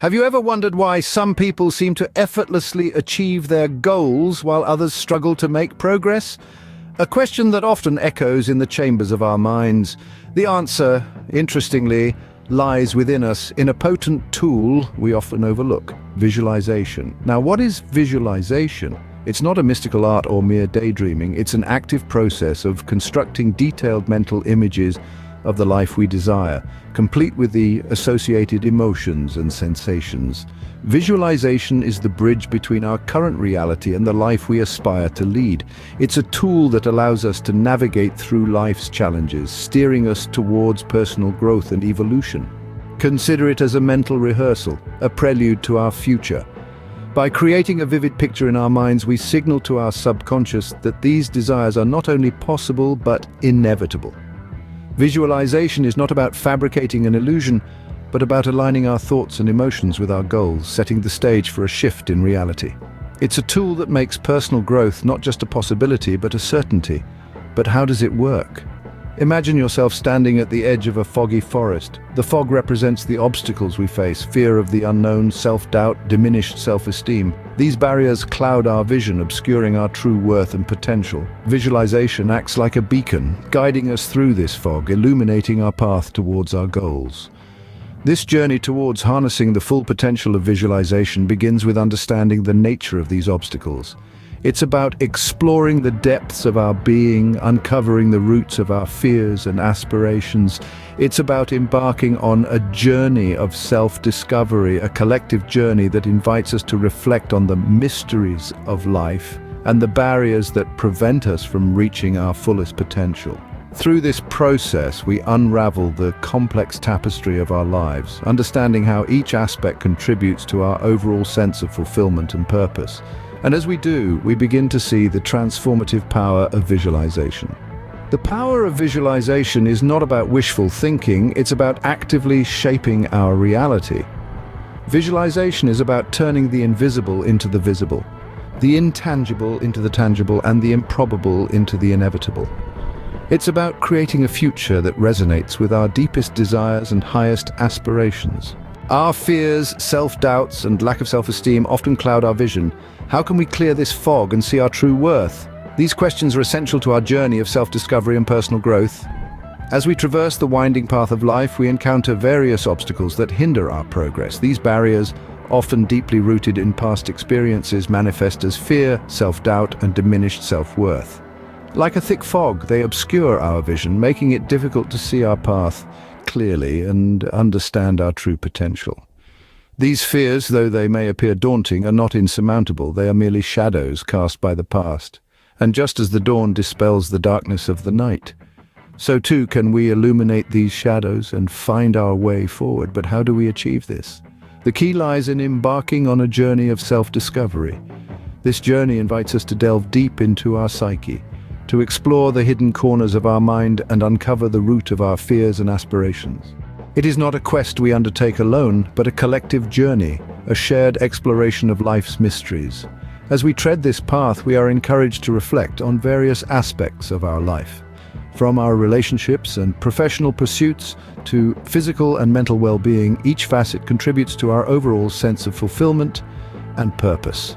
Have you ever wondered why some people seem to effortlessly achieve their goals while others struggle to make progress? A question that often echoes in the chambers of our minds. The answer, interestingly, lies within us in a potent tool we often overlook: visualization. Now, what is visualization? It's not a mystical art or mere daydreaming. It's an active process of constructing detailed mental images of the life we desire, complete with the associated emotions and sensations. Visualization is the bridge between our current reality and the life we aspire to lead. It's a tool that allows us to navigate through life's challenges, steering us towards personal growth and evolution. Consider it as a mental rehearsal, a prelude to our future. By creating a vivid picture in our minds, we signal to our subconscious that these desires are not only possible but inevitable. Visualization is not about fabricating an illusion, but about aligning our thoughts and emotions with our goals, setting the stage for a shift in reality. It's a tool that makes personal growth not just a possibility, but a certainty. But how does it work? Imagine yourself standing at the edge of a foggy forest. The fog represents the obstacles we face: fear of the unknown, self-doubt, diminished self-esteem. These barriers cloud our vision, obscuring our true worth and potential. Visualization acts like a beacon, guiding us through this fog, illuminating our path towards our goals. This journey towards harnessing the full potential of visualization begins with understanding the nature of these obstacles. It's about exploring the depths of our being, uncovering the roots of our fears and aspirations. It's about embarking on a journey of self-discovery, a collective journey that invites us to reflect on the mysteries of life and the barriers that prevent us from reaching our fullest potential. Through this process, we unravel the complex tapestry of our lives, understanding how each aspect contributes to our overall sense of fulfillment and purpose. And as we do, we begin to see the transformative power of visualization. The power of visualization is not about wishful thinking, it's about actively shaping our reality. Visualization is about turning the invisible into the visible, the intangible into the tangible, and the improbable into the inevitable. It's about creating a future that resonates with our deepest desires and highest aspirations. Our fears, self-doubts, and lack of self-esteem often cloud our vision. How can we clear this fog and see our true worth? These questions are essential to our journey of self-discovery and personal growth. As we traverse the winding path of life, we encounter various obstacles that hinder our progress. These barriers, often deeply rooted in past experiences, manifest as fear, self-doubt, and diminished self-worth. Like a thick fog, they obscure our vision, making it difficult to see our path clearly and understand our true potential. These fears, though they may appear daunting, are not insurmountable. They are merely shadows cast by the past. And just as the dawn dispels the darkness of the night, so too can we illuminate these shadows and find our way forward. But how do we achieve this? The key lies in embarking on a journey of self-discovery. This journey invites us to delve deep into our psyche, to explore the hidden corners of our mind and uncover the root of our fears and aspirations. It is not a quest we undertake alone, but a collective journey, a shared exploration of life's mysteries. As we tread this path, we are encouraged to reflect on various aspects of our life. From our relationships and professional pursuits to physical and mental well-being, each facet contributes to our overall sense of fulfillment and purpose.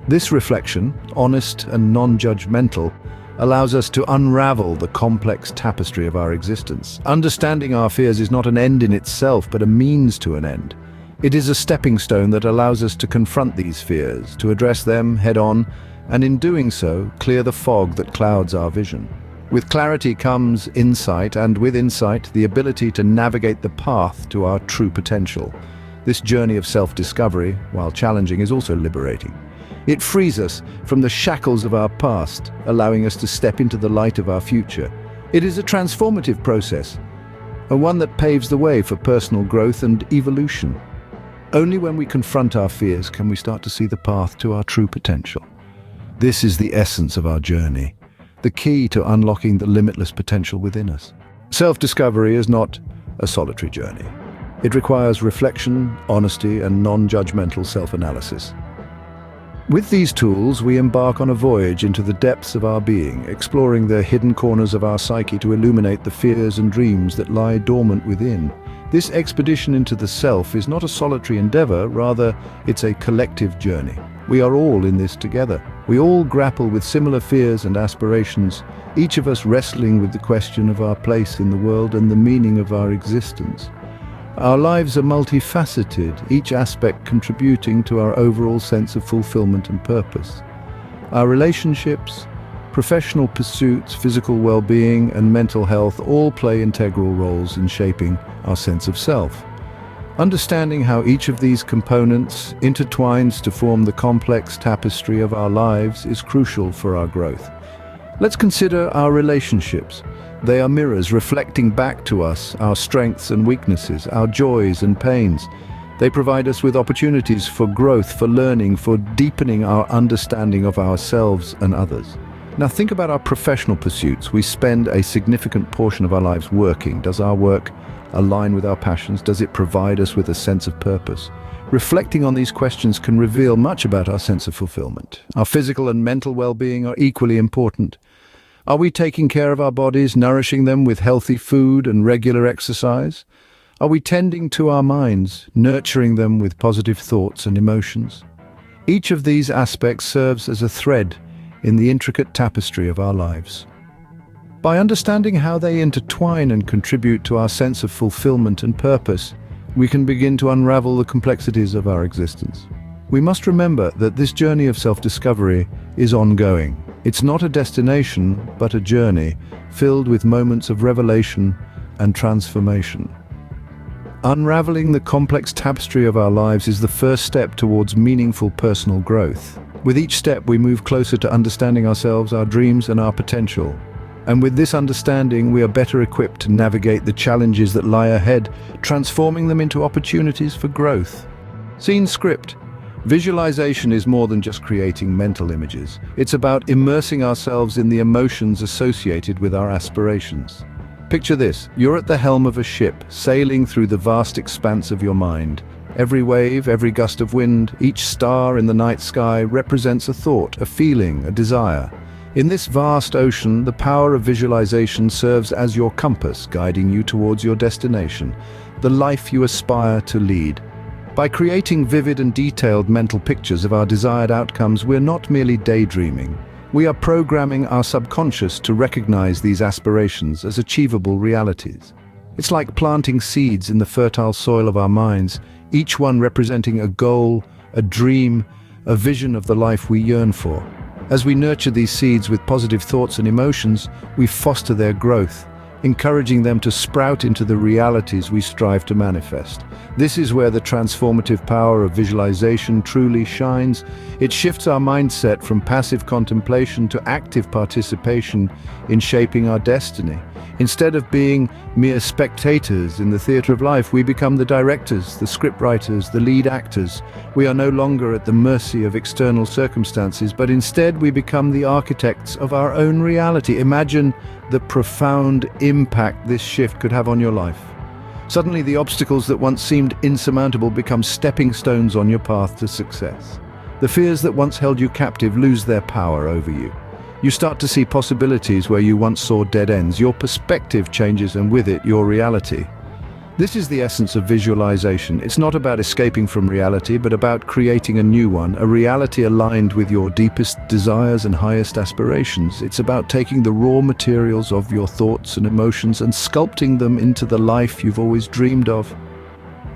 This reflection, honest and non-judgmental, allows us to unravel the complex tapestry of our existence. Understanding our fears is not an end in itself, but a means to an end. It is a stepping stone that allows us to confront these fears, to address them head-on, and in doing so, clear the fog that clouds our vision. With clarity comes insight, and with insight, the ability to navigate the path to our true potential. This journey of self-discovery, while challenging, is also liberating. It frees us from the shackles of our past, allowing us to step into the light of our future. It is a transformative process, and one that paves the way for personal growth and evolution. Only when we confront our fears can we start to see the path to our true potential. This is the essence of our journey, the key to unlocking the limitless potential within us. Self-discovery is not a solitary journey. It requires reflection, honesty, and non-judgmental self-analysis. With these tools, we embark on a voyage into the depths of our being, exploring the hidden corners of our psyche to illuminate the fears and dreams that lie dormant within. This expedition into the self is not a solitary endeavor, rather, it's a collective journey. We are all in this together. We all grapple with similar fears and aspirations, each of us wrestling with the question of our place in the world and the meaning of our existence. Our lives are multifaceted, each aspect contributing to our overall sense of fulfillment and purpose. Our relationships, professional pursuits, physical well-being, and mental health all play integral roles in shaping our sense of self. Understanding how each of these components intertwines to form the complex tapestry of our lives is crucial for our growth. Let's consider our relationships. They are mirrors reflecting back to us our strengths and weaknesses, our joys and pains. They provide us with opportunities for growth, for learning, for deepening our understanding of ourselves and others. Now think about our professional pursuits. We spend a significant portion of our lives working. Does our work align with our passions? Does it provide us with a sense of purpose? Reflecting on these questions can reveal much about our sense of fulfillment. Our physical and mental well-being are equally important. Are we taking care of our bodies, nourishing them with healthy food and regular exercise? Are we tending to our minds, nurturing them with positive thoughts and emotions? Each of these aspects serves as a thread in the intricate tapestry of our lives. By understanding how they intertwine and contribute to our sense of fulfillment and purpose, we can begin to unravel the complexities of our existence. We must remember that this journey of self-discovery is ongoing. It's not a destination, but a journey filled with moments of revelation and transformation. Unraveling the complex tapestry of our lives is the first step towards meaningful personal growth. With each step, we move closer to understanding ourselves, our dreams, and our potential. And with this understanding, we are better equipped to navigate the challenges that lie ahead, transforming them into opportunities for growth. Scene script. Visualization is more than just creating mental images. It's about immersing ourselves in the emotions associated with our aspirations. Picture this: you're at the helm of a ship, sailing through the vast expanse of your mind. Every wave, every gust of wind, each star in the night sky represents a thought, a feeling, a desire. In this vast ocean, the power of visualization serves as your compass, guiding you towards your destination, the life you aspire to lead. By creating vivid and detailed mental pictures of our desired outcomes, we're not merely daydreaming. We are programming our subconscious to recognize these aspirations as achievable realities. It's like planting seeds in the fertile soil of our minds, each one representing a goal, a dream, a vision of the life we yearn for. As we nurture these seeds with positive thoughts and emotions, we foster their growth, encouraging them to sprout into the realities we strive to manifest. This is where the transformative power of visualization truly shines. It shifts our mindset from passive contemplation to active participation in shaping our destiny. Instead of being mere spectators in the theater of life, we become the directors, the scriptwriters, the lead actors. We are no longer at the mercy of external circumstances, but instead we become the architects of our own reality. Imagine the profound impact this shift could have on your life. Suddenly, the obstacles that once seemed insurmountable become stepping stones on your path to success. The fears that once held you captive lose their power over you. You start to see possibilities where you once saw dead ends. Your perspective changes, and with it, your reality. This is the essence of visualization. It's not about escaping from reality, but about creating a new one, a reality aligned with your deepest desires and highest aspirations. It's about taking the raw materials of your thoughts and emotions and sculpting them into the life you've always dreamed of.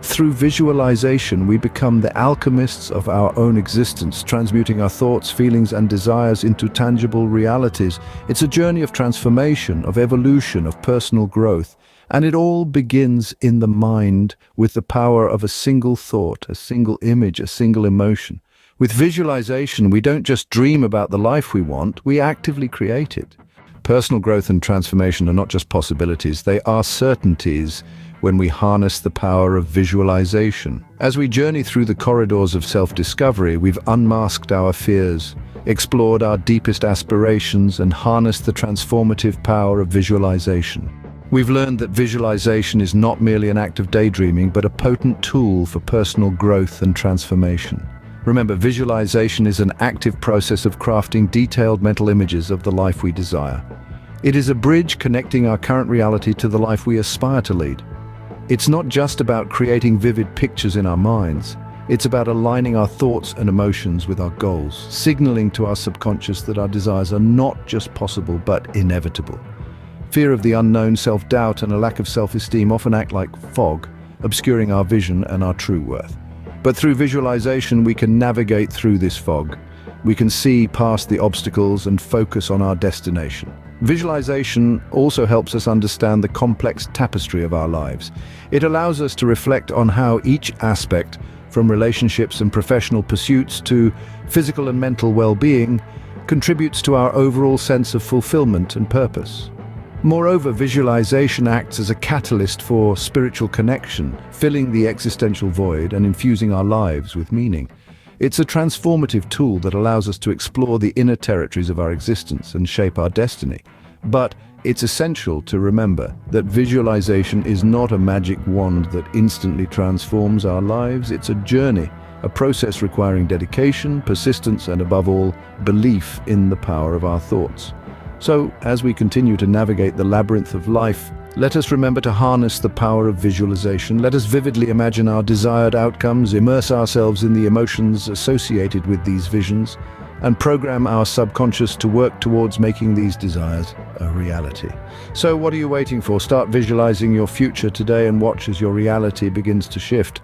Through visualization, we become the alchemists of our own existence, transmuting our thoughts, feelings, and desires into tangible realities. It's a journey of transformation, of evolution, of personal growth. And it all begins in the mind with the power of a single thought, a single image, a single emotion. With visualization, we don't just dream about the life we want, we actively create it. Personal growth and transformation are not just possibilities, they are certainties when we harness the power of visualization. As we journey through the corridors of self-discovery, we've unmasked our fears, explored our deepest aspirations, and harnessed the transformative power of visualization. We've learned that visualization is not merely an act of daydreaming, but a potent tool for personal growth and transformation. Remember, visualization is an active process of crafting detailed mental images of the life we desire. It is a bridge connecting our current reality to the life we aspire to lead. It's not just about creating vivid pictures in our minds. It's about aligning our thoughts and emotions with our goals, signaling to our subconscious that our desires are not just possible but inevitable. Fear of the unknown, self-doubt, and a lack of self-esteem often act like fog, obscuring our vision and our true worth. But through visualization, we can navigate through this fog. We can see past the obstacles and focus on our destination. Visualization also helps us understand the complex tapestry of our lives. It allows us to reflect on how each aspect, from relationships and professional pursuits to physical and mental well-being, contributes to our overall sense of fulfillment and purpose. Moreover, visualization acts as a catalyst for spiritual connection, filling the existential void and infusing our lives with meaning. It's a transformative tool that allows us to explore the inner territories of our existence and shape our destiny. But it's essential to remember that visualization is not a magic wand that instantly transforms our lives. It's a journey, a process requiring dedication, persistence, and above all, belief in the power of our thoughts. So, as we continue to navigate the labyrinth of life, let us remember to harness the power of visualization. Let us vividly imagine our desired outcomes, immerse ourselves in the emotions associated with these visions, and program our subconscious to work towards making these desires a reality. So what are you waiting for? Start visualizing your future today and watch as your reality begins to shift.